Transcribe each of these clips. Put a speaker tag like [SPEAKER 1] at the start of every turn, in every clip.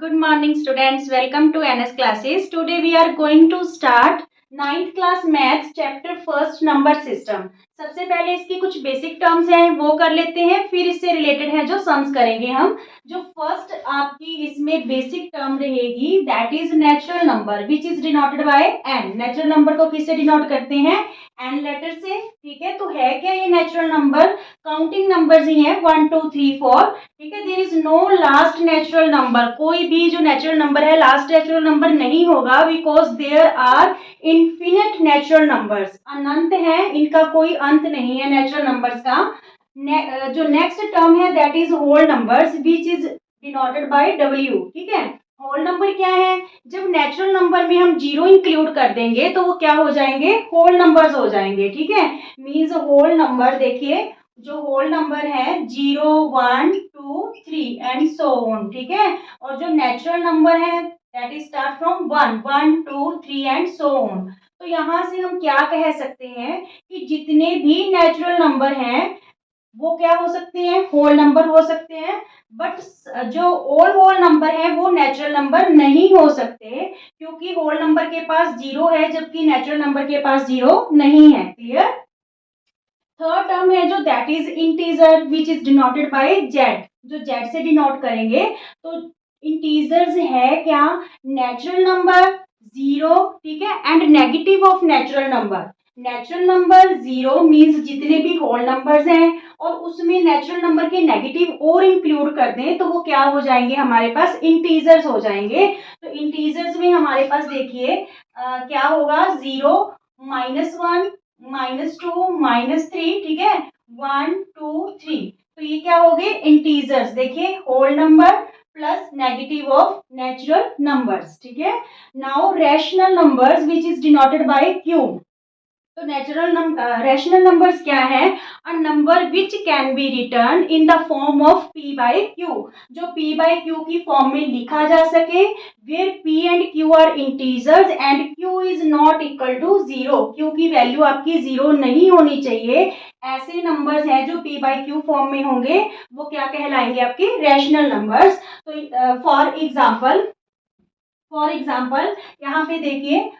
[SPEAKER 1] Good morning students, welcome to NS classes. Today we are going to start 9th class maths chapter first number system. सबसे पहले इसकी कुछ basic terms हैं वो कर लेते हैं, फिर इससे रिलेटेड है जो सम्स करेंगे हम। जो फर्स्ट आपकी इसमें बेसिक टर्म रहेगी that is natural number which is denoted by N. Natural number को किससे डिनोट करते हैं? एन लेटर से। ठीक है, तो है क्या ये नेचुरल नंबर? काउंटिंग नंबर्स ही हैं 1 2 3 4। ठीक है, there is no last natural number. कोई भी जो नेचुरल नंबर है लास्ट नेचुरल नंबर नहीं होगा, because there are infinite natural numbers. अनंत है, इनका कोई अंत नहीं है नेचुरल नंबर्स का। जो नेक्स्ट टर्म है that is whole numbers which is denoted by W. ठीक है, होल नंबर क्या है? जब नेचुरल नंबर में हम जीरो इंक्लूड कर देंगे तो वो क्या हो जाएंगे? होल नंबर्स हो जाएंगे। ठीक है, मीन्स होल नंबर, देखिए जो होल नंबर है 0 1 2 3 एंड सो ऑन। ठीक है, और जो नेचुरल नंबर है that is start from 1 1 2 3 and so on. तो यहाँ से हम क्या कह सकते हैं कि जितने भी नेचुरल नंबर हैं वो क्या हो सकते हैं? होल नंबर हो सकते हैं। बट जो ऑल होल नंबर है वो नेचुरल नंबर नहीं हो सकते, क्योंकि होल नंबर के पास जीरो है जबकि नेचुरल नंबर के पास जीरो नहीं है। क्लियर? थर्ड टर्म है जो that is integer which is denoted bye Z. जो जेड से डिनोट करेंगे तो इंटीजर्स है क्या? नेचुरल नंबर जीरो, ठीक है, and negative of natural number. Natural number zero means जितने भी होल नंबर्स हैं और उसमें नेचुरल नंबर के नेगेटिव और इंक्लूड कर दें तो वो क्या हो जाएंगे? हमारे पास इंटीजर्स हो जाएंगे। तो इंटीजर्स में हमारे पास देखिए क्या होगा? 0 -1 -2 -3। ठीक है, 1 2 3। तो ये क्या हो गए? इंटीजर्स। देखिए whole number plus negative of natural numbers. ठीक है, now rational numbers which is denoted by Q. तो नेचुरल रैशनल नंबर्स क्या है? A number which can be written in the form of p by q। जो p by q की form में लिखा जा सके, where p and q are integers and q is not equal to zero. q की value आपकी zero नहीं होनी चाहिए। ऐसे नंबर्स हैं जो p बाय q फॉर्म में होंगे वो क्या कहलाएंगे? आपके रैशनल नंबर्स। तो फॉर एग्जाम्पल यहाँ पे देखिए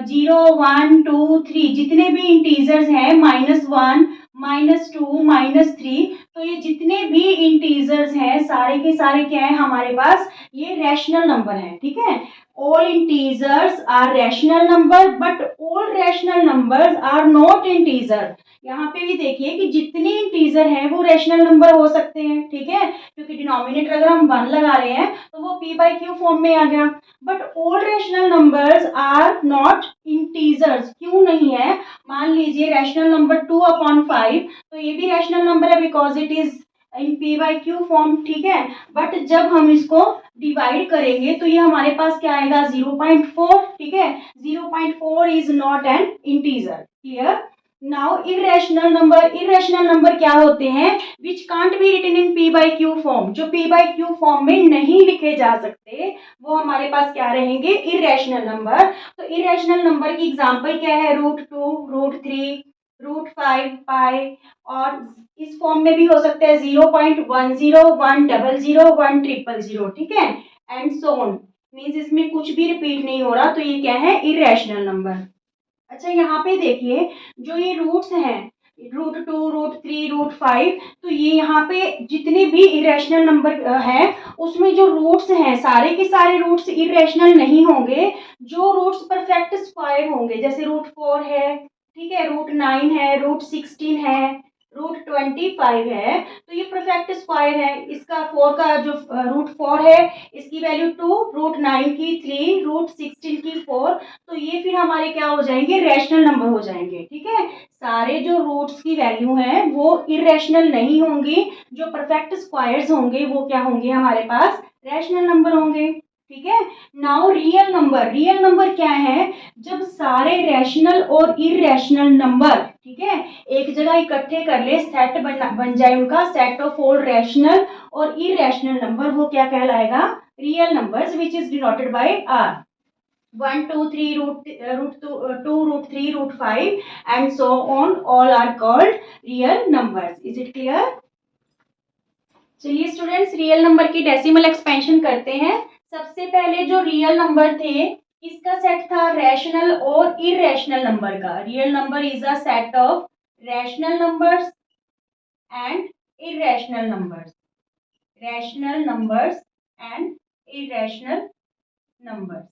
[SPEAKER 1] 0 1 2 3 जितने भी इंटीजर्स हैं -1 -2 -3, तो ये जितने भी इंटीजर्स हैं सारे के सारे क्या है हमारे पास? ये रैशनल नंबर है। ठीक है, all integers are rational number but all rational numbers are not integer. यहाँ पे भी देखिए कि जितने इंटीजर हैं वो रैशनल नंबर हो सकते हैं। ठीक है, क्योंकि डिनोमिनेटर अगर हम 1 लगा रहे हैं तो वो p बाय q फॉर्म में आ गया। But all rational numbers are not integers. क्यों नहीं है? मान लीजिए रैशनल नंबर 2/5, तो ये भी रैशनल नंबर है because it is in p by q form. ठीक है, बट जब हम इसको डिवाइड करेंगे तो ये हमारे पास क्या आएगा? 0.4। ठीक है, 0.4 is not an integer. Clear? Now irrational number क्या होते हैं? Which can't be written in p by q form. जो p बाय q फॉर्म में नहीं लिखे जा सकते वो हमारे पास क्या रहेंगे? Irrational number. तो इरेशनल नंबर की एग्जांपल क्या है? √2 √3 √5 पाई। और इस फॉर्म में भी हो सकता है 0.10 100 100 ठीक है, एंड सो ऑन। मीन्स इसमें कुछ भी रिपीट नहीं हो रहा, तो ये क्या है? Irrational number. अच्छा, यहाँ पे देखिए जो ये रूट्स हैं √2 √3 √5, तो ये यहाँ पे जितने भी इरेशनल नंबर हैं उसमें जो रूट्स हैं सारे के सारे रूट्स इरेशनल नहीं होंगे। जो रूट्स परफेक्ट स्क्वायर होंगे जैसे √4 है, ठीक है, √9 है, √16 है, √25 है, तो ये परफेक्ट स्क्वायर है। इसका 4 का जो √4 है इसकी वैल्यू 2, √9 की 3, √16 की 4, तो ये फिर हमारे क्या हो जाएंगे? रैशनल नंबर हो जाएंगे। ठीक है, सारे जो रूट्स की वैल्यू हैं वो इरेशनल नहीं होंगी। जो परफेक्ट स्क्वायर्स होंगे वो क्या होंगे? हमारे पास रैशनल नंबर होंगे। ठीक है, नाउ रियल नंबर क्या है? जब सारे रैशनल और इरेशनल नंबर, ठीक है, एक जगह इकट्ठे कर ले, सेट बन जाए उनका, सेट ऑफ ऑल रैशनल और इरेशनल नंबर, वो क्या कहलाएगा? Real numbers which is denoted by R. 1 2 3 √2 √3 √5 and so on, all are called real numbers. Is it clear? चलिए स्टूडेंट्स, रियल नंबर की डेसिमल एक्सपेंशन करते हैं। सबसे पहले जो रियल नंबर थे इसका सेट था रैशनल और इरेशनल नंबर का। Real number is a set of rational numbers and irrational numbers, rational numbers and irrational numbers.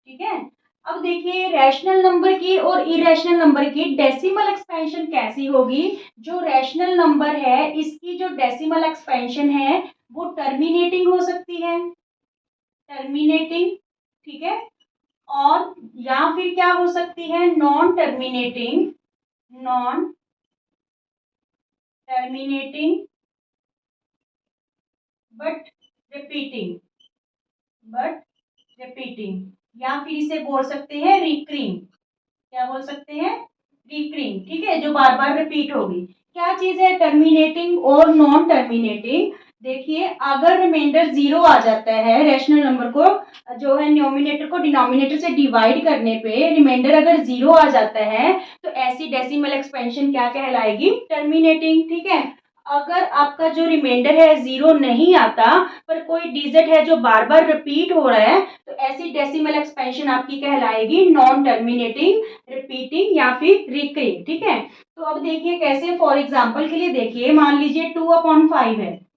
[SPEAKER 1] ठीक है, अब देखिए रैशनल नंबर की और इरेशनल नंबर की डेसिमल एक्सपेंशन कैसी होगी। जो रैशनल नंबर है इसकी जो डेसिमल एक्सपेंशन है वो टर्मिनेटिंग हो सकती है, टर्मिनेटिंग, ठीक है, और या फिर क्या हो सकती है, non terminating, non terminating but repeating, but repeating, या फिर इसे बोल सकते हैं रिकरिंग। क्या बोल सकते हैं, रिकरिंग, ठीक है, जो बार बार रिपीट होगी। क्या चीज है, टर्मिनेटिंग और नॉन टर्मिनेटिंग। देखिए अगर रिमाइंडर 0 आ जाता है, रैशनल नंबर को जो है न्यूमिनेटर को डिनोमिनेटर से डिवाइड करने पे रिमाइंडर अगर 0 आ जाता है तो ऐसी डेसिमल एक्सपेंशन क्या कहलाएगी, टर्मिनेटिंग। ठीक है, अगर आपका जो रिमाइंडर है 0 नहीं आता पर कोई डिजिट है जो बार बार रिपीट हो रहा है तो ऐसी डेसिमल एक्सपेंशन आपकी कहलाएगी नॉन टर्मिनेटिंग, रिपीटिंग या फिर रिकरिंग। ठीक है, तो अब देखिए कैसे, फॉर एग्जांपल के लिए देखिए, मान लीजिए 2/5 है।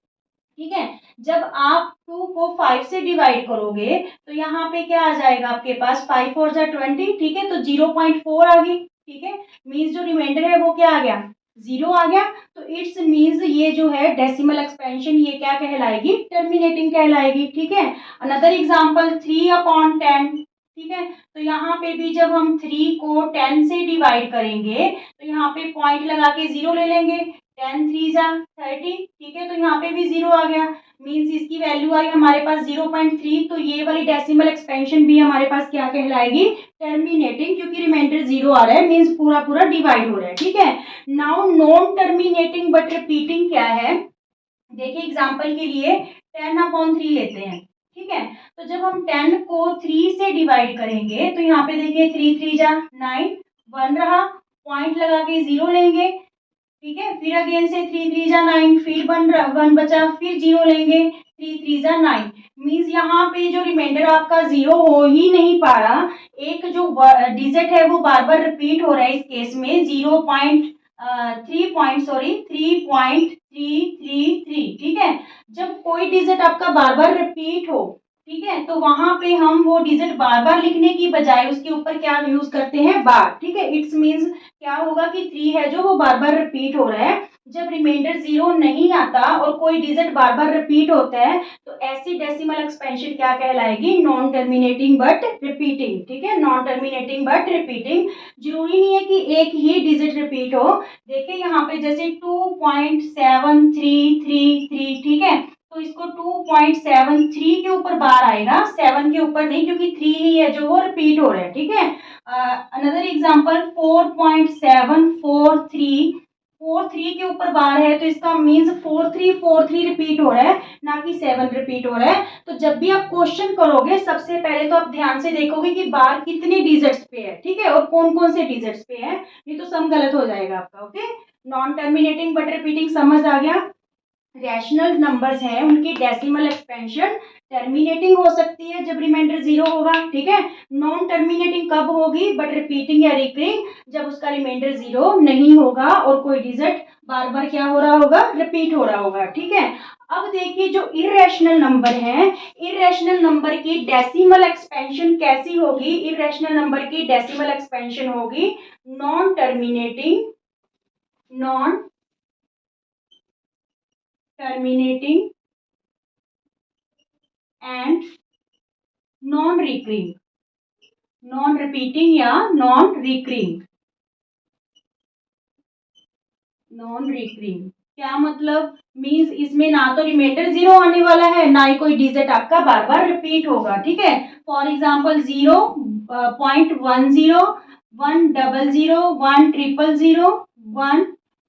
[SPEAKER 1] ठीक है, जब आप 2 को 5 से डिवाइड करोगे तो यहाँ पे क्या आ जाएगा आपके पास, 5 4 जा 20। ठीक है, तो 0.4 आ गई। ठीक है, मीन्स जो रिमाइंडर है वो क्या आ गया, 0 आ गया। तो इट्स मीन्स ये जो है डेसिमल एक्सपेंशन ये क्या कहलाएगी, टर्मिनेटिंग कहलाएगी। ठीक है, अनदर एग्जांपल 3/10। ठीक है, तो यहाँ पे भी जब हम 3 को 10 से डिवाइड करेंगे तो यहाँ पे पॉइंट लगा के 0 ले लेंगे, 10 3 जा 30। ठीक है, तो यहाँ पे भी 0 आ गया, मीन्स इसकी वैल्यू आई हमारे पास 0.3। तो ये वाली डेसिमल एक्सपेंशन भी हमारे पास क्या कहलाएगी, टर्मिनेटिंग, क्योंकि रिमाइंडर 0 आ रहा है, मीन्स पूरा पूरा डिवाइड हो रहा है। ठीक है, now non terminating but repeating क्या है, देखिए एग्जांपल के लिए 10/3 लेते हैं। ठीक है, तो जब हम 10 को 3 से डिवाइड करेंगे तो यहाँ पे देखिए 3 3 जा 9, 1 रहा, पॉइंट लगा के 0 लेंगे। ठीक है, फिर अगेन से 3 3 जा 9, फिर 1 बचा, फिर 0 लेंगे, 3 3 जा 9। मीन्स यहाँ पे जो रिमाइंडर आपका 0 हो ही नहीं पा रहा, एक जो डिजिट है वो बार बार रिपीट हो रहा है, इस केस में 3.333। ठीक है, जब कोई डिजिट आपका बार बार रिपीट हो, ठीक है, तो वहां पे हम वो डिजिट बार बार लिखने की बजाय उसके ऊपर क्या यूज करते हैं, बार। ठीक है, इट्स मीन्स क्या होगा कि 3 है जो वो बार बार रिपीट हो रहा है। जब रिमाइंडर 0 नहीं आता और कोई डिजिट बार बार रिपीट होता है तो ऐसी डेसिमल एक्सपेंशन क्या कहलाएगी, नॉन टर्मिनेटिंग बट रिपीटिंग। ठीक है, नॉन टर्मिनेटिंग बट रिपीटिंग। जरूरी नहीं है कि एक ही डिजिट रिपीट हो। देखिए यहाँ पे जैसे 2.7333, ठीक है, तो इसको 2.73 के ऊपर बार आएगा, 7 के ऊपर नहीं, क्योंकि 3 ही है जो वो रिपीट हो रहा है। ठीक है, अनदर एग्जांपल 4.743, 43 के ऊपर बार है तो इसका मीन्स 4343 रिपीट हो रहा है, ना कि 7 रिपीट हो रहा है। तो जब भी आप क्वेश्चन करोगे सबसे पहले तो आप ध्यान से देखोगे कि बार कितने डिजिट्स पे है। ठीक है, और कौन कौन से डिजिट्स पे है, नहीं तो सम गलत हो जाएगा आपका। Okay, non terminating but repeating समझ आ गया। रैशनल नंबर्स हैं उनकी डेसिमल एक्सपेंशन टर्मिनेटिंग हो सकती है जब रिमाइंडर 0 होगा। ठीक है, नॉन टर्मिनेटिंग कब होगी, बट रिपीटिंग या रिकरिंग, जब उसका रिमाइंडर 0 नहीं होगा और कोई डिजिट बार बार क्या हो रहा होगा, रिपीट हो रहा होगा। ठीक है, अब देखिए जो इरेशनल नंबर है, इरेशनल नंबर की डेसिमल एक्सपेंशन कैसी होगी, इरेशनल नंबर की डेसिमल एक्सपेंशन होगी non terminating, non terminating and non recurring, non repeating या नॉन रिकरिंग, नॉन रिकरिंग। क्या मतलब, मीन्स इसमें ना तो रिमाइंडर 0 आने वाला है, ना ही कोई डिजिट आपका बार बार रिपीट होगा। ठीक है, फॉर एग्जांपल 0.10, 100, 100, 1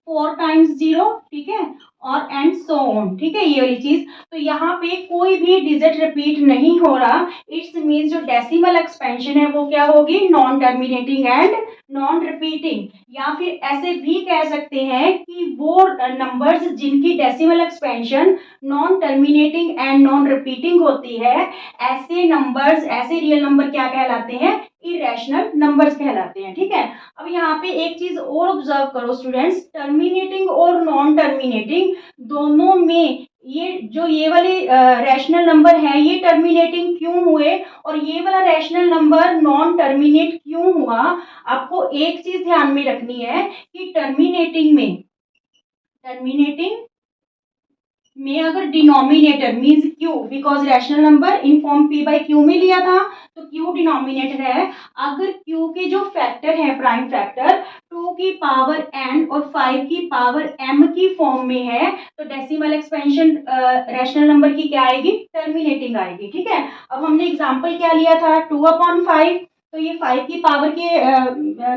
[SPEAKER 1] 4 टाइम्स 0। ठीक है, और एंड सो ऑन। ठीक है, ये वाली चीज, तो यहाँ पे कोई भी डिजिट रिपीट नहीं हो रहा, इट्स मीन्स जो डेसिमल एक्सपेंशन है वो क्या होगी, non terminating and non repeating, या फिर ऐसे भी कह सकते हैं कि वो नंबर्स जिनकी decimal expansion non terminating and non repeating होती है, ऐसे नंबर्स, ऐसे रियल नंबर क्या कहलाते हैं? इरेशनल नंबर्स कहलाते हैं। ठीक है, अब यहाँ पे एक चीज और ऑब्जर्व करो स्टूडेंट्स, टर्मिनेटिंग और नॉन टर्मिनेटिंग दोनों में ये वाले रैशनल नंबर है ये टर्मिनेटिंग क्यों हुए और ये वाला रैशनल नंबर नॉन टर्मिनेट क्यों हुआ? आपको एक चीज ध्यान में रखनी है कि टर्मिनेटिंग में अगर denominator means Q, because rational number in form P by Q में लिया था तो क्यू डिनोमिनेटर है। अगर क्यू के जो फैक्टर है प्राइम फैक्टर 2 की पावर n और 5 की पावर m की फॉर्म में है तो डेसिमल एक्सपेंशन रैशनल नंबर की क्या आएगी? टर्मिनेटिंग आएगी। ठीक है, अब हमने एग्जांपल क्या लिया था? 2/5, तो ये 5 की पावर के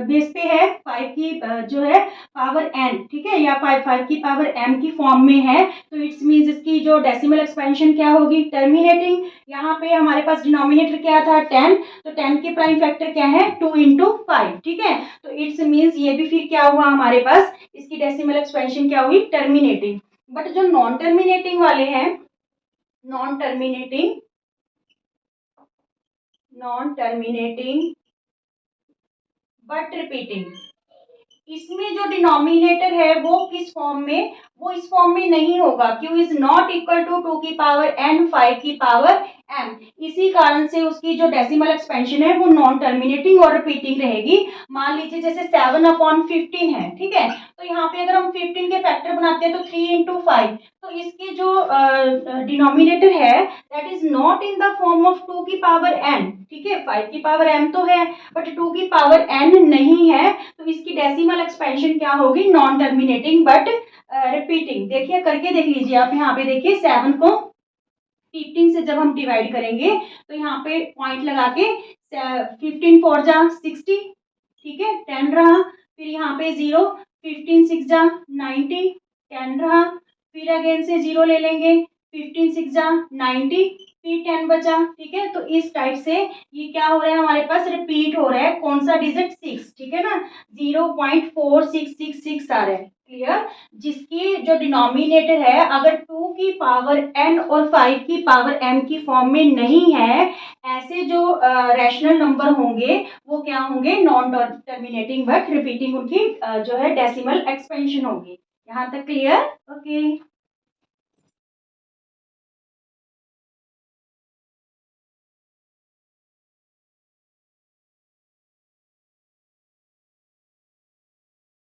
[SPEAKER 1] बेस पे है, 5 की जो है पावर n, ठीक है, या 5 की पावर m की फॉर्म में है तो इट्स मीन्स इसकी जो डेसिमल एक्सपेंशन क्या होगी? टर्मिनेटिंग। यहाँ पे हमारे पास डिनोमिनेटर क्या था? 10, तो 10 के प्राइम फैक्टर क्या है? 2 इंटू 5। ठीक है, तो इट्स मीन्स ये भी फिर क्या हुआ हमारे पास? इसकी डेसिमल एक्सपेंशन क्या हुई? टर्मिनेटिंग। बट जो नॉन टर्मिनेटिंग वाले हैं, नॉन टर्मिनेटिंग बट रिपीटिंग, इसमें जो डिनोमिनेटर है वो किस फॉर्म में? वो इस फॉर्म में नहीं होगा, Q is not equal to 2 की पावर n 5 की पावर m। इसी कारण से उसकी जो डेसिमल एक्सपेंशन है वो नॉन टर्मिनेटिंग और रिपीटिंग रहेगी। मान लीजिए जैसे 7/15 है, ठीक है, तो यहाँ पे अगर हम 15 के फैक्टर बनाते हैं तो 3 इंटू 5, तो इसके जो डिनोमिनेटर है that is not in the form of 2 की पावर n। ठीक है, 5 की पावर m तो है बट 2 की पावर n नहीं है, तो इसकी डेसिमल एक्सपेंशन क्या होगी? Non terminating but repeating. देखिए करके देख लीजिए आप, यहाँ पे देखिए 7 को 15 से जब हम डिवाइड करेंगे तो यहाँ पे पॉइंट लगा के 15 4 जा 60, ठीक है, 10 रहा, फिर यहाँ पे 0, 15 6 जा 90, 10 रहा, फिर अगेन से 0 ले लेंगे, 15 6 जा 90, फिर 10 बचा। ठीक है, तो इस टाइप से ये क्या हो रहा है हमारे पास? रिपीट हो रहा है। कौन सा डिजिट? 6, ठीक है ना, 0.4666 आ रहा है। क्लियर? जिसकी जो डिनोमिनेटर है अगर 2 की पावर n और 5 की पावर m की फॉर्म में नहीं है, ऐसे जो रैशनल नंबर होंगे वो क्या होंगे? नॉन टर्मिनेटिंग बट रिपीटिंग उनकी जो है डेसिमल एक्सपेंशन होगी। यहाँ तक क्लियर? ओके।